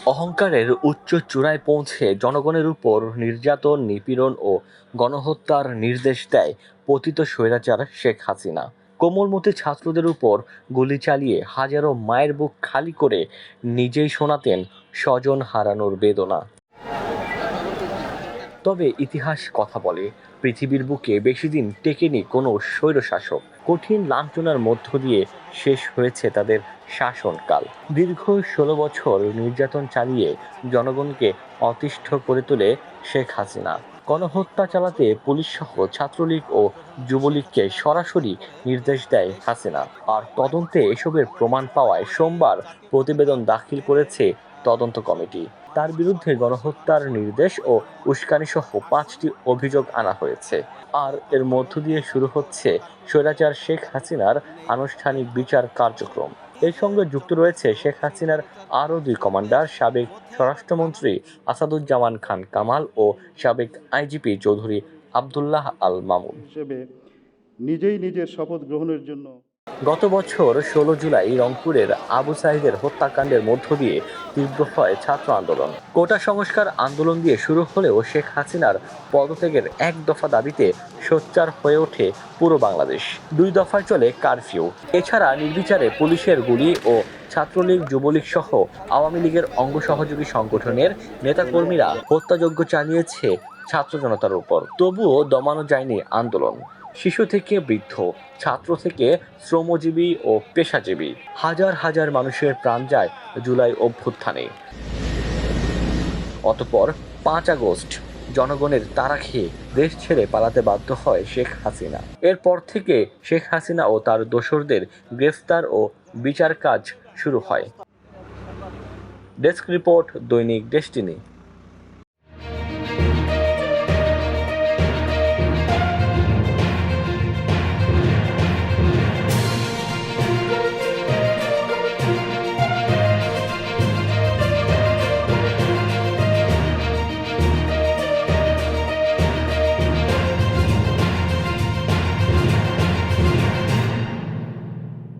অহংকারের উচ্চ চূড়ায় পৌঁছে জনগণের উপর নির্যাতন, নিপীড়ন ও গণহত্যার নির্দেশ দেয় পতিত স্বৈরাচার শেখ হাসিনা। কোমলমতি ছাত্রদের উপর গুলি চালিয়ে হাজারো মায়ের বুক খালি করে নিজেই শোনাতেন স্বজন হারানোর বেদনা। তবে ইতিহাস কথা বলে, পৃথিবীর বুকে বেশিদিন টেকেনি কোনো স্বৈরশাসক। কঠিন লাঞ্ছনার মধ্য দিয়ে শেষ হয়েছে তাদের শাসনকাল। দীর্ঘ ১৬ বছর নির্যাতন চালিয়ে জনগণকে অতিষ্ঠ করে তোলে শেখ হাসিনা। গণহত্যা চালাতে পুলিশসহ ছাত্রলীগ ও যুবলীগকে সরাসরি নির্দেশ দেয় হাসিনা। আর তদন্তে এসবের প্রমাণ পাওয়ায় সোমবার প্রতিবেদন দাখিল করেছে তদন্ত কমিটি। তার বিরুদ্ধে গণহত্যার নির্দেশ ও উস্কানিসহ ৫টি অভিযোগ আনা হয়েছে। আর এর মধ্য দিয়ে শুরু হচ্ছে স্বৈরাচার শেখ হাসিনার আনুষ্ঠানিক বিচার কার্যক্রম। এর সঙ্গে যুক্ত রয়েছে শেখ হাসিনার আরও ২ কমান্ডার, সাবেক স্বরাষ্ট্রমন্ত্রী আসাদুজ্জামান খান কামাল ও সাবেক আইজিপি চৌধুরী আবদুল্লাহ আল মামুন হিসেবে নিজেই নিজের শপথ গ্রহণের জন্য। গত বছর ১৬ জুলাই রংপুরের আবু সাঈদের হত্যাকাণ্ডের মধ্য দিয়ে তীব্র হয় ছাত্র আন্দোলন। কোটা সংস্কার আন্দোলন দিয়ে শুরু হলেও শেখ হাসিনার পদত্যাগের এক দফা দাবিতে সোচ্চার হয়ে ওঠে পুরো বাংলাদেশ। ২ দফায় চলে কারফিউ। এছাড়া নির্বিচারে পুলিশের গুলি ও ছাত্রলীগ, যুবলীগ সহ আওয়ামী লীগের অঙ্গ সহযোগী সংগঠনের নেতাকর্মীরা হত্যাযজ্ঞ চালিয়েছে ছাত্র জনতার উপর। তবুও দমানো যায়নি আন্দোলন। শিশু থেকে বৃদ্ধ, ছাত্র থেকে শ্রমজীবী ও পেশাজীবী, হাজার হাজার মানুষের প্রাণ যায় জুলাই অভ্যুত্থানে। অতঃপর ৫ আগস্ট জনগণের তাড়া খেয়ে দেশ ছেড়ে পালাতে বাধ্য হয় শেখ হাসিনা। এরপর থেকে শেখ হাসিনা ও তার দোসরদের গ্রেফতার ও বিচার কাজ শুরু হয়। ডেস্ক রিপোর্ট, দৈনিক ডেসটিনি।